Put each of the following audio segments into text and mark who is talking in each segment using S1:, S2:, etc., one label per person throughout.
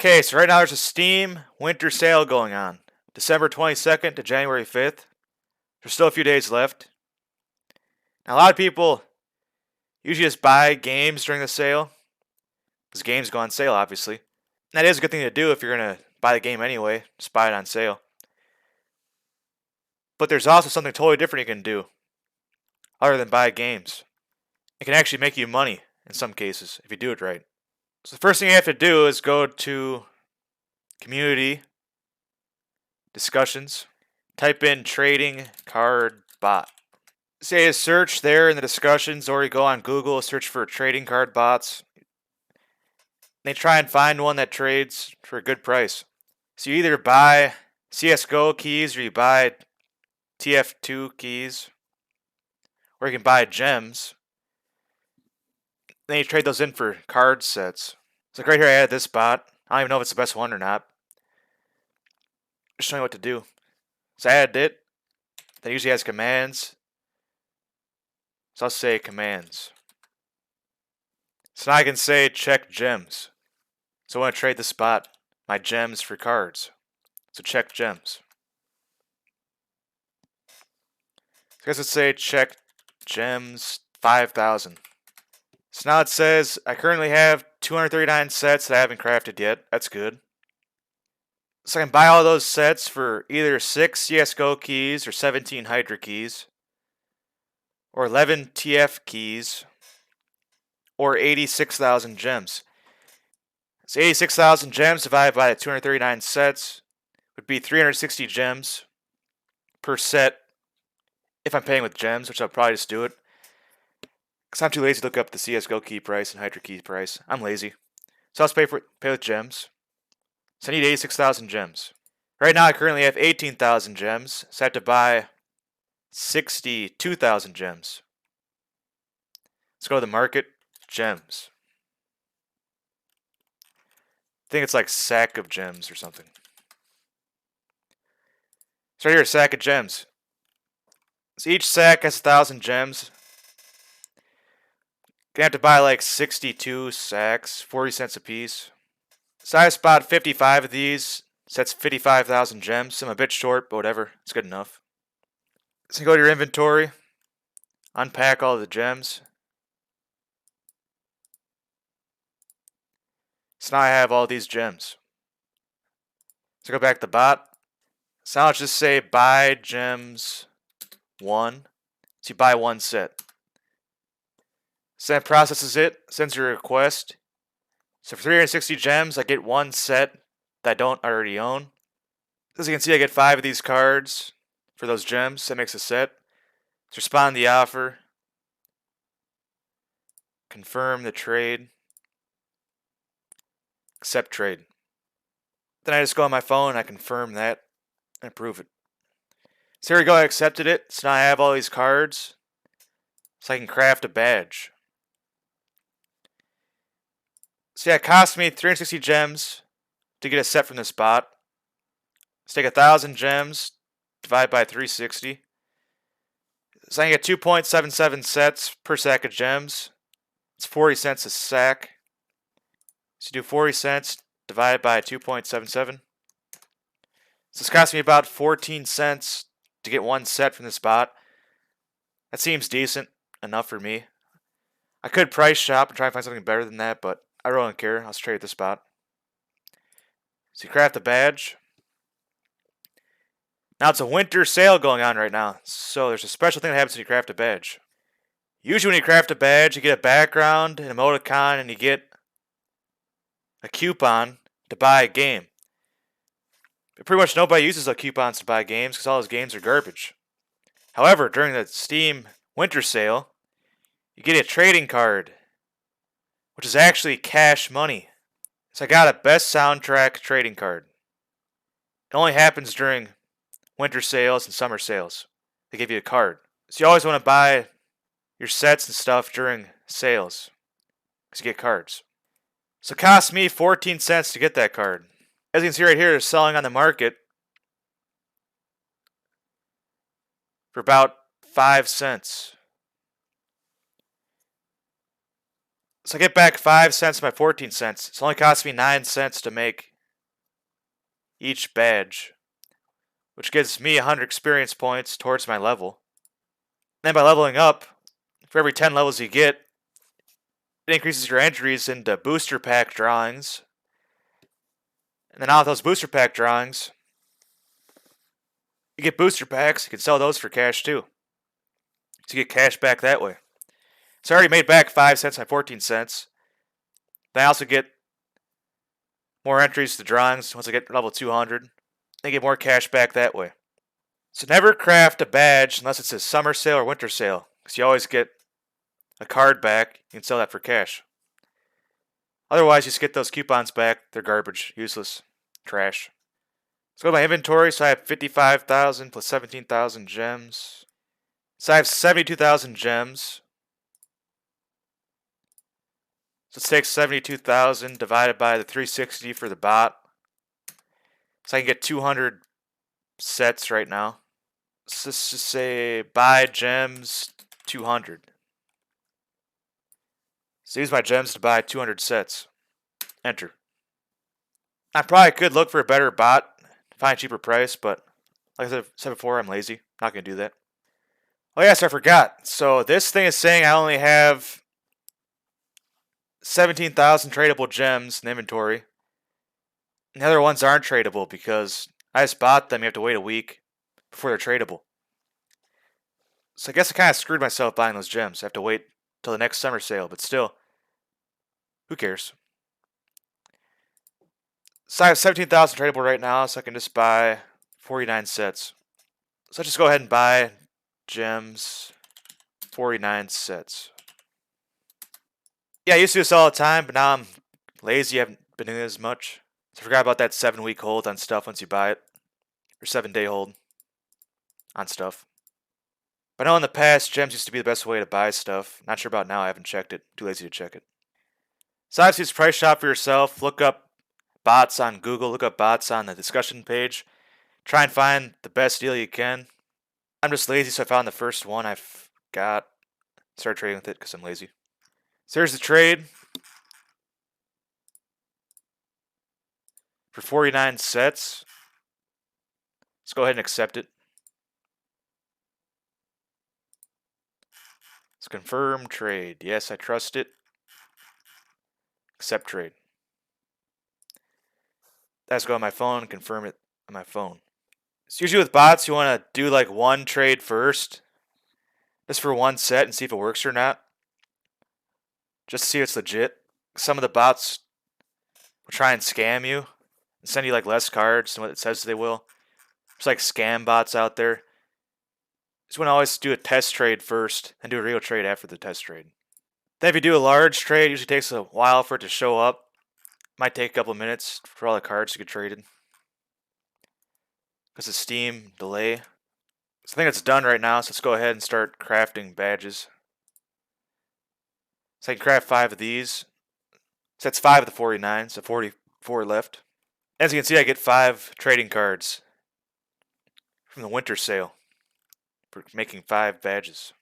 S1: Okay, so right now there's a Steam winter sale going on. December 22nd to January 5th. There's still a few days left. Now, a lot of people usually just buy games during the sale, because games go on sale, obviously. And that is a good thing to do if you're going to buy the game anyway, just buy it on sale. But there's also something totally different you can do, other than buy games. It can actually make you money, in some cases, if you do it right. So the first thing you have to do is go to Community, Discussions, type in Trading Card Bot. Say a search there in the discussions, or you go on Google, search for trading card bots. They try and find one that trades for a good price. So you either buy CSGO keys or you buy TF2 keys, or you can buy gems. Then you trade those in for card sets. So like right here I added this bot. I don't even know if it's the best one or not. Just showing you what to do. So I added it. That usually has commands. So I'll say commands. So now I can say check gems. So I want to trade this bot, my gems for cards. So check gems. So I guess let's say check gems 5,000. So now it says I currently have 239 sets that I haven't crafted yet. That's good. So I can buy all those sets for either 6 CSGO keys or 17 Hydra keys, or 11 TF keys, or 86,000 gems. So 86,000 gems divided by the 239 sets would be 360 gems per set if I'm paying with gems, which I'll probably just do it. Because I'm too lazy to look up the CSGO key price and Hydra key price. I'm lazy. So I'll just pay with gems. So I need 86,000 gems. Right now I currently have 18,000 gems, so I have to buy 62,000 gems. Let's go to the market, gems. I think it's like sack of gems or something. So right here, a sack of gems. So each sack has 1,000 gems. Gonna have to buy like 62 sacks, 40 cents a piece. So I spot 55 of these. So that's 55,000 gems. I'm a bit short, but whatever. It's good enough. So you go to your inventory, unpack all the gems. So now I have all these gems. So go back to the bot. So now let's just say buy gems 1. So you buy one set. So that processes it, sends you a request. So for 360 gems, I get one set that I don't already own. As you can see, I get 5 of these cards for those gems. That makes a set. Let's respond to the offer. Confirm the trade. Accept trade. Then I just go on my phone and I confirm that and approve it. So here we go, I accepted it. So now I have all these cards. So I can craft a badge. So yeah, it cost me 360 gems to get a set from this bot. Let's take 1,000 gems, divide by 360. So I can get 2.77 sets per sack of gems. It's 40 cents a sack. So you do 40 cents divided by 2.77. So this cost me about 14 cents to get one set from this bot. That seems decent enough for me. I could price shop and try and find something better than that, but I really don't care. I'll just trade with this bot. So you craft a badge. Now it's a winter sale going on right now, so there's a special thing that happens when you craft a badge. Usually when you craft a badge, you get a background, an emoticon, and you get a coupon to buy a game. But pretty much nobody uses those coupons to buy games because all those games are garbage. However, during the Steam winter sale, you get a trading card, which is actually cash money. So I got a best soundtrack trading card. It only happens during winter sales and summer sales. They give you a card. So you always want to buy your sets and stuff during sales because you get cards. So it cost me 14 cents to get that card. As you can see right here, they're selling on the market for about 5 cents. So I get back 5 cents of my 14 cents. It's only cost me 9 cents to make each badge, which gives me 100 experience points towards my level. Then by leveling up, for every 10 levels you get, it increases your entries into booster pack drawings. And then out of those booster pack drawings, you get booster packs. You can sell those for cash too. So you get cash back that way. So I already made back 5 cents and 14 cents. Then I also get more entries to the drawings once I get level 200. Then get more cash back that way. So never craft a badge unless it's a summer sale or winter sale, because you always get a card back. You can sell that for cash. Otherwise, you just get those coupons back. They're garbage, useless, trash. Let's go to my inventory. So I have 55,000 plus 17,000 gems. So I have 72,000 gems. So let's take 72,000 divided by the 360 for the bot. So I can get 200 sets right now. So let's just say buy gems 200. So use my gems to buy 200 sets. Enter. I probably could look for a better bot, find a cheaper price, but like I said before, I'm lazy. Not going to do that. Oh yes, I forgot. So this thing is saying I only have 17,000 tradable gems in inventory. And the other ones aren't tradable because I just bought them. You have to wait a week before they're tradable. So I guess I kind of screwed myself buying those gems. I have to wait till the next summer sale, but still, who cares? So I have 17,000 tradable right now, so I can just buy 49 sets. So let's just go ahead and buy gems, 49 sets. Yeah, I used to do this all the time, but now I'm lazy. I haven't been doing it as much. So I forgot about that 7-week hold on stuff once you buy it. Or 7-day hold on stuff. But I know in the past, gems used to be the best way to buy stuff. Not sure about now. I haven't checked it. Too lazy to check it. So obviously, it's price shop for yourself. Look up bots on Google. Look up bots on the discussion page. Try and find the best deal you can. I'm just lazy, so I found the first one I've got. Start trading with it because I'm lazy. So here's the trade. For 49 sets. Let's go ahead and accept it. Let's confirm trade. Yes, I trust it. Accept trade. Let's go on my phone and confirm it on my phone. So usually with bots, you want to do like one trade first. Just for one set and see if it works or not. Just to see if it's legit. Some of the bots will try and scam you and send you like less cards than what it says they will. There's like scam bots out there. Just want to always do a test trade first and do a real trade after the test trade. Then if you do a large trade, it usually takes a while for it to show up. Might take a couple of minutes for all the cards to get traded. Because of Steam delay. So I think it's done right now, so let's go ahead and start crafting badges. So I can craft 5 of these. So that's 5 of the 49, so 44 left. As you can see, I get 5 trading cards from the winter sale for making 5 badges.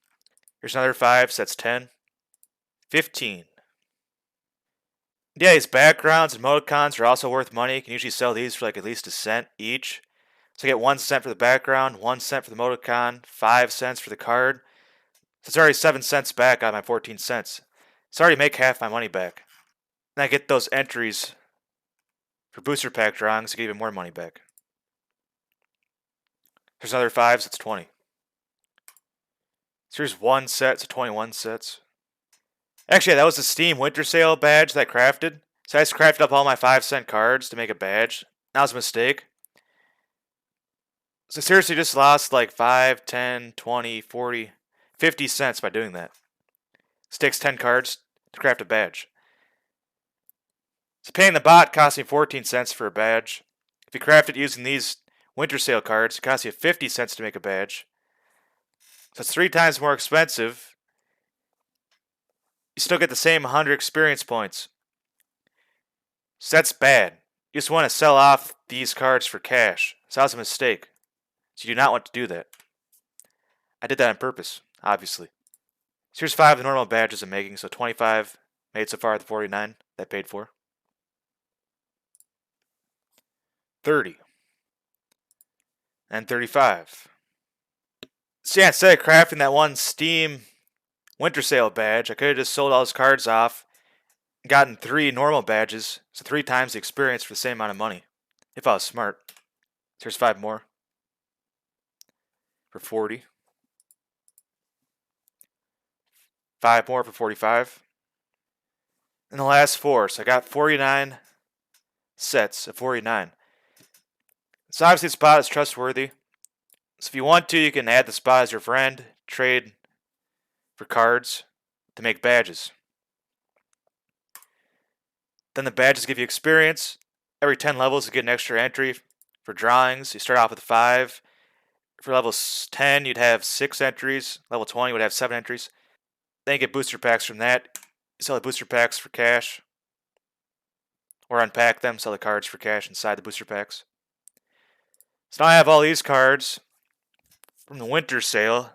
S1: Here's another 5, so that's 10. 15. Yeah, these backgrounds and emoticons are also worth money. You can usually sell these for like at least a cent each. So I get 1 cent for the background, 1 cent for the emoticon, 5 cents for the card. So it's already 7 cents back out of my 14 cents. So I already make half my money back. Then I get those entries for booster pack drawings to get even more money back. There's another 5, so it's 20. So here's 1 set, so 21 sets. Actually, that was the Steam Winter Sale badge that I crafted. So I just crafted up all my 5-cent cards to make a badge. That was a mistake. So seriously, just lost like 5, 10, 20, 40, 50 cents by doing that. This takes 10 cards to craft a badge. So paying the bot cost me 14 cents for a badge. If you craft it using these Winter Sale cards, it costs you 50 cents to make a badge. So it's 3 times more expensive. You still get the same 100 experience points. So that's bad. You just want to sell off these cards for cash. So that was a mistake. So you do not want to do that. I did that on purpose, obviously. So here's 5 of the normal badges I'm making. So 25 made so far, the 49 that I paid for. 30. and 35. So yeah, instead of crafting that one Steam Winter Sale badge, I could have just sold all those cards off and gotten 3 normal badges, so 3 times the experience for the same amount of money, if I was smart. Here's 5 more for 40. 5 more for 45. And the last 4, so I got 49 sets of 49. So obviously the spot is trustworthy. So if you want to, you can add the spot as your friend, trade for cards to make badges. Then the badges give you experience. Every 10 levels you get an extra entry for drawings. You start off with 5. For level 10, you'd have 6 entries. Level 20 would have 7 entries. Then you get booster packs from that. You sell the booster packs for cash. Or unpack them, sell the cards for cash inside the booster packs. So now I have all these cards from the winter sale.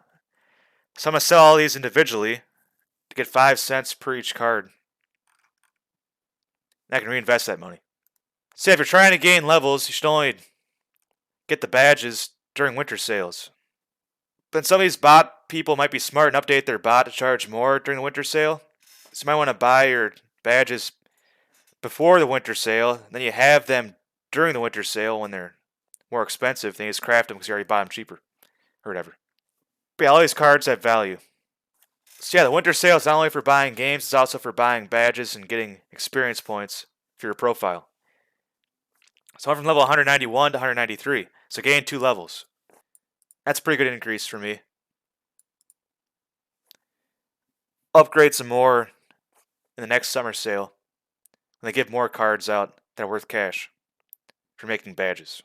S1: So I'm going to sell all these individually to get 5 cents per each card. And I can reinvest that money. So if you're trying to gain levels, you should only get the badges during winter sales. But some of these bot people might be smart and update their bot to charge more during the winter sale. So you might want to buy your badges before the winter sale. Then you have them during the winter sale when they're more expensive. Then you just craft them because you already bought them cheaper. Or whatever. But yeah, all these cards have value. So yeah, the winter sale is not only for buying games, it's also for buying badges and getting experience points for your profile. So I went from level 191 to 193. So gained 2 levels. That's a pretty good increase for me. Upgrade some more in the next summer sale when they give more cards out that are worth cash for making badges.